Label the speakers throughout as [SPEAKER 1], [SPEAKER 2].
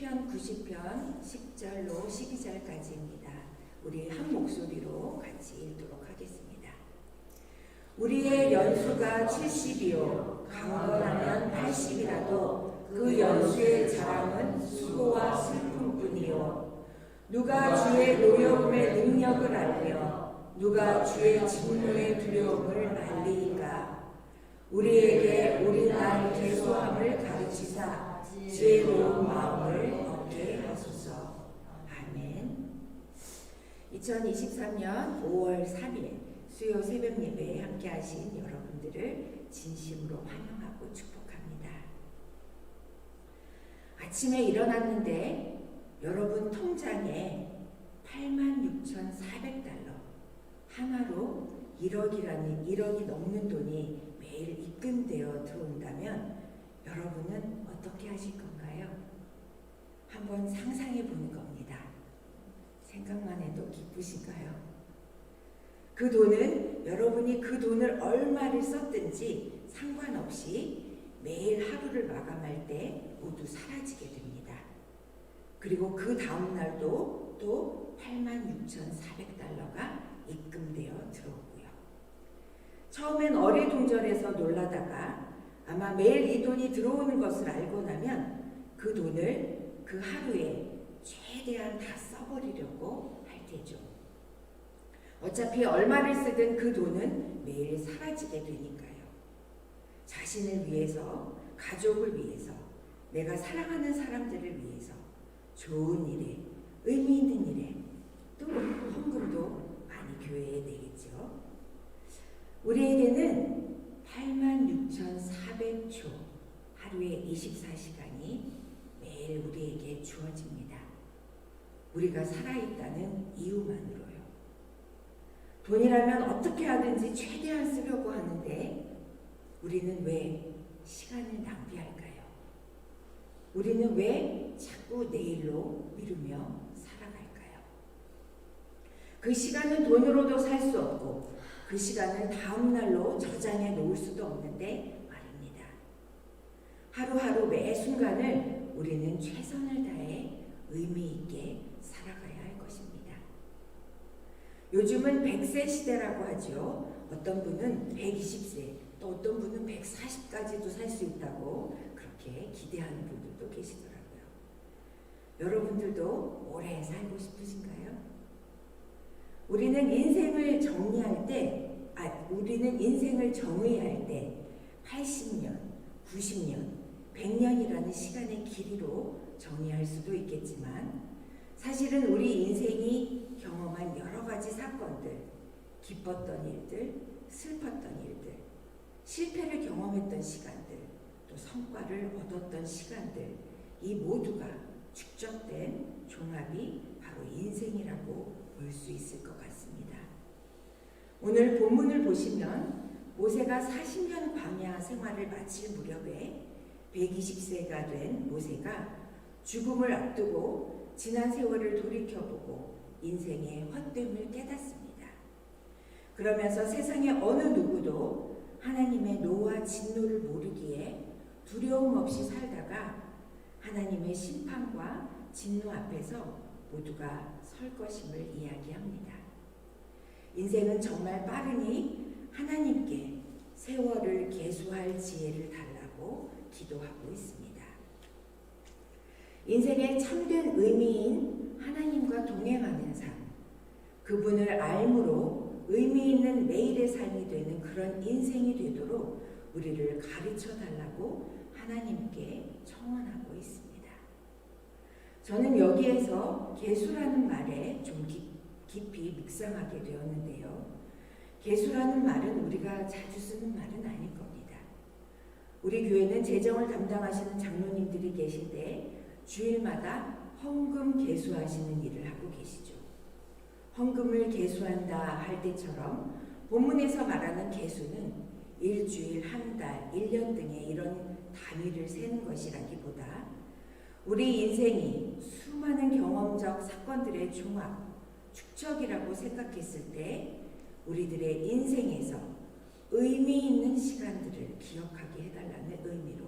[SPEAKER 1] 시편 90편 10절로 12절까지입니다. 우리 한 목소리로 같이 읽도록 하겠습니다. 우리의 연수가 70이요 강건하면 80이라도 그 연수의 자랑은 수고와 슬픔뿐이요 누가 주의 노여움의 능력을 알며 누가 주의 진노의 두려움을 알리이까. 우리에게 우리 날 계소함을 가르치사 지혜로운 마음을 얻게 하소서. 아멘. 2023년 5월 3일 수요 새벽 예배에 함께 하신 여러분들을 진심으로 환영하고 축복합니다. 아침에 일어났는데 여러분 통장에 86,400달러, 하나로 1억이 넘는 돈이 매일 입금되어 들어온다면 여러분은 어떻게 하실 건가요? 한번 상상해 보는 겁니다. 생각만 해도 기쁘신가요? 그 돈은 여러분이 그 돈을 얼마를 썼든지 상관없이 매일 하루를 마감할 때 모두 사라지게 됩니다. 그리고 그 다음 날도 또 86,400달러가 입금되어 들어오고요. 처음엔 어리둥절해서 놀라다가 아마 매일 이 돈이 들어오는 것을 알고 나면 그 돈을 그 하루에 최대한 다 써버리려고 할 테죠. 어차피 얼마를 쓰든 그 돈은 매일 사라지게 되니까요. 자신을 위해서, 가족을 위해서, 내가 사랑하는 사람들을 위해서 좋은 일에, 의미 있는 일에, 또 헌금도 많이 교회에 내겠죠. 우리에게는 86,400초, 하루에 24시간이 매일 우리에게 주어집니다. 우리가 살아있다는 이유만으로요. 돈이라면 어떻게 하든지 최대한 쓰려고 하는데 우리는 왜 시간을 낭비할까요? 우리는 왜 자꾸 내일로 미루며 살아갈까요? 그 시간은 돈으로도 살 수 없고 그 시간을 다음 날로 저장해 놓을 수도 없는데 말입니다. 하루하루 매 순간을 우리는 최선을 다해 의미 있게 살아가야 할 것입니다. 요즘은 100세 시대라고 하죠. 어떤 분은 120세, 또 어떤 분은 140까지도 살 수 있다고 그렇게 기대하는 분들도 계시더라고요. 여러분들도 오래 살고 싶으신가요? 우리는 인생을 정의할 때 80년, 90년, 100년이라는 시간의 길이로 정의할 수도 있겠지만 사실은 우리 인생이 경험한 여러 가지 사건들, 기뻤던 일들, 슬펐던 일들, 실패를 경험했던 시간들, 또 성과를 얻었던 시간들, 이 모두가 축적된 종합이 바로 인생이라고 볼 수 있을 것 같습니다. 오늘 본문을 보시면 모세가 40년 광야 생활을 마칠 무렵에 120세가 된 모세가 죽음을 앞두고 지난 세월을 돌이켜보고 인생의 헛됨을 깨닫습니다. 그러면서 세상의 어느 누구도 하나님의 노와 진노를 모르기에 두려움 없이 살다가 하나님의 심판과 진노 앞에서 모두가 설 것임을 이야기합니다. 인생은 정말 빠르니 하나님께 세월을 계수할 지혜를 달라고 기도하고 있습니다. 인생의 참된 의미인 하나님과 동행하는 삶, 그분을 알므로 의미 있는 매일의 삶이 되는 그런 인생이 되도록 우리를 가르쳐 달라고 하나님께 청원하고 있습니다. 저는 여기에서 계수라는 말에 좀 깊이 묵상하게 되었는데요. 계수라는 말은 우리가 자주 쓰는 말은 아닐 겁니다. 우리 교회는 재정을 담당하시는 장로님들이 계신데 주일마다 헌금 계수하시는 일을 하고 계시죠. 헌금을 계수한다 할 때처럼 본문에서 말하는 계수는 일주일, 한 달, 1년 등의 이런 단위를 세는 것이라기보다 우리 인생이 수많은 경험적 사건들의 종합, 축적이라고 생각했을 때 우리들의 인생에서 의미 있는 시간들을 기억하게 해달라는 의미로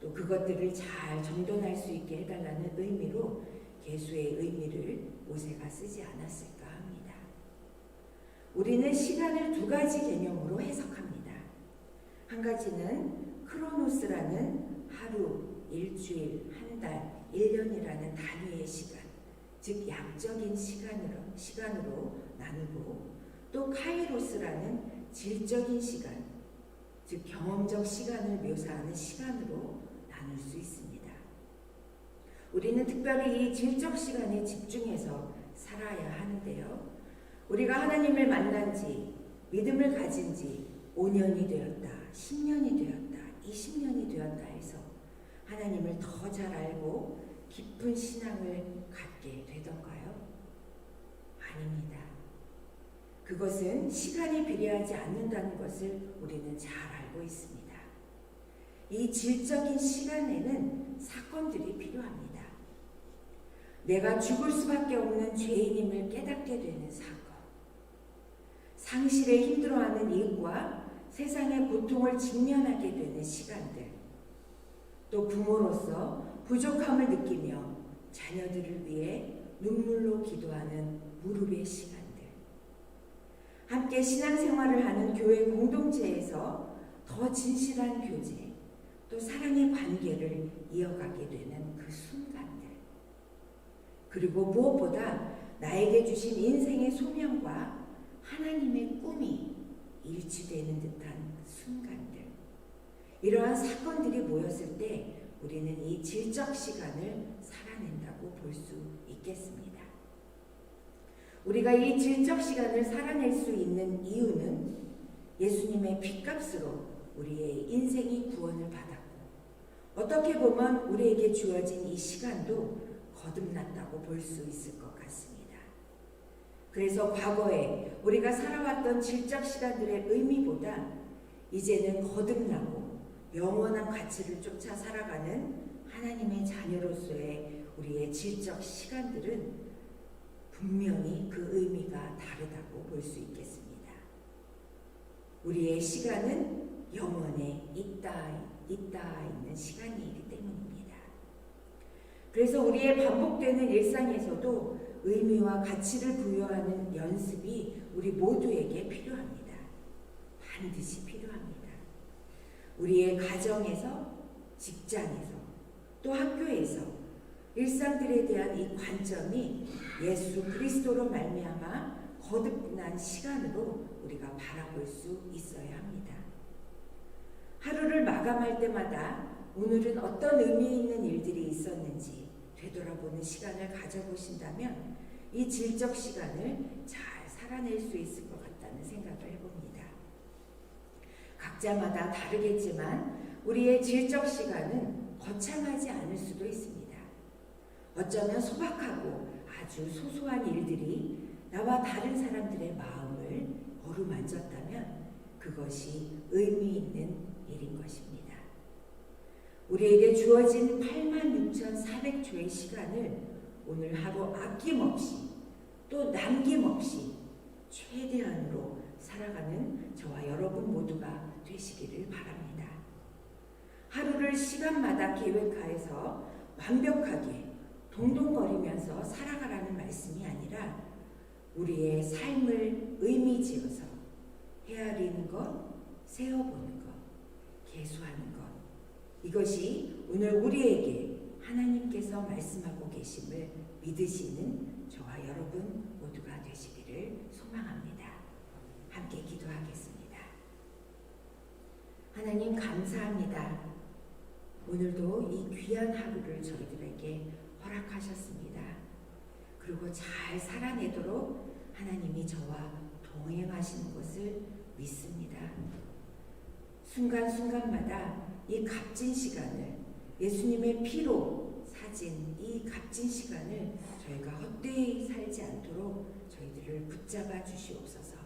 [SPEAKER 1] 또 그것들을 잘 정돈할 수 있게 해달라는 의미로 계수의 의미를 모세가 쓰지 않았을까 합니다. 우리는 시간을 두 가지 개념으로 해석합니다. 한 가지는 크로노스라는 하루, 일주일, 한 달, 1년이라는 단위의 시간, 즉 약적인 시간으로 나누고, 또 카이로스라는 질적인 시간, 즉 경험적 시간을 묘사하는 시간으로 나눌 수 있습니다. 우리는 특별히 이 질적 시간에 집중해서 살아야 하는데요. 우리가 하나님을 만난 지, 믿음을 가진 지 5년이 되었다, 10년이 되었다, 20년이 되었다 해서 하나님을 더 잘 알고 깊은 신앙을 갖게 되던가요? 아닙니다. 그것은 시간이 비례하지 않는다는 것을 우리는 잘 알고 있습니다. 이 질적인 시간에는 사건들이 필요합니다. 내가 죽을 수밖에 없는 죄인임을 깨닫게 되는 사건, 상실에 힘들어하는 이웃과 세상의 고통을 직면하게 되는 시간들, 또 부모로서 부족함을 느끼며 자녀들을 위해 눈물로 기도하는 무릎의 시간들, 함께 신앙생활을 하는 교회 공동체에서 더 진실한 교제, 또 사랑의 관계를 이어가게 되는 그 순간들, 그리고 무엇보다 나에게 주신 인생의 소명과 하나님의 꿈이 일치되는 듯한 순간들, 이러한 사건들이 모였을 때 우리는 이 질적 시간을 살아낸다고 볼 수 있겠습니다. 우리가 이 질적 시간을 살아낼 수 있는 이유는 예수님의 핏값으로 우리의 인생이 구원을 받았고, 어떻게 보면 우리에게 주어진 이 시간도 거듭났다고 볼 수 있을 것 같습니다. 그래서 과거에 우리가 살아왔던 질적 시간들의 의미보다 이제는 거듭나고 영원한 가치를 쫓아 살아가는 하나님의 자녀로서의 우리의 질적 시간들은 분명히 그 의미가 다르다고 볼 수 있겠습니다. 우리의 시간은 영원에 있다 있는 시간이기 때문입니다. 그래서 우리의 반복되는 일상에서도 의미와 가치를 부여하는 연습이 우리 모두에게 필요합니다. 반드시 필요합니다. 우리의 가정에서, 직장에서, 또 학교에서 일상들에 대한 이 관점이 예수 그리스도로 말미암아 거듭난 시간으로 우리가 바라볼 수 있어야 합니다. 하루를 마감할 때마다 오늘은 어떤 의미 있는 일들이 있었는지 되돌아보는 시간을 가져보신다면 이 질적 시간을 잘 살아낼 수 있을 것 같다는 생각을 해봅니다. 각자마다 다르겠지만 우리의 질적 시간은 거창하지 않을 수도 있습니다. 어쩌면 소박하고 아주 소소한 일들이 나와 다른 사람들의 마음을 어루만졌다면 그것이 의미 있는 일인 것입니다. 우리에게 주어진 86,400초의 시간을 오늘 하루 아낌없이 또 남김없이 최대한으로 살아가는 저와 여러분 모두가 되시기를 바랍니다. 하루를 시간마다 계획하여서 완벽하게 동동거리면서 살아가라는 말씀이 아니라 우리의 삶을 의미지어서 헤아리는 것, 세어보는 것, 계수하는 것, 이것이 오늘 우리에게 하나님께서 말씀하고 계심을 믿으시는 저와 여러분 모두가 되시기를 소망합니다. 함께 기도하겠습니다. 하나님 감사합니다. 오늘도 이 귀한 하루를 저희들에게 허락하셨습니다. 그리고 잘 살아내도록 하나님이 저와 동행하시는 것을 믿습니다. 순간순간마다 이 값진 시간을 예수님의 피로 사진 이 값진 시간을 저희가 헛되이 살지 않도록 저희들을 붙잡아 주시옵소서.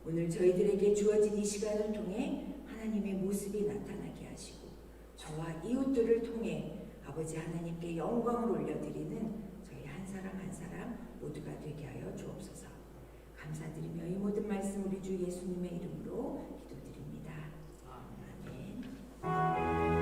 [SPEAKER 1] 오늘 저희들에게 주어진 이 시간을 통해 하나님의 모습이 나타나게 하시고 저와 이웃들을 통해 아버지 하나님께 영광을 올려드리는 저희 한 사람 한 사람 모두가 되게 하여 주옵소서. 감사드리며 이 모든 말씀 우리 주 예수님의 이름으로 기도드립니다. 아멘.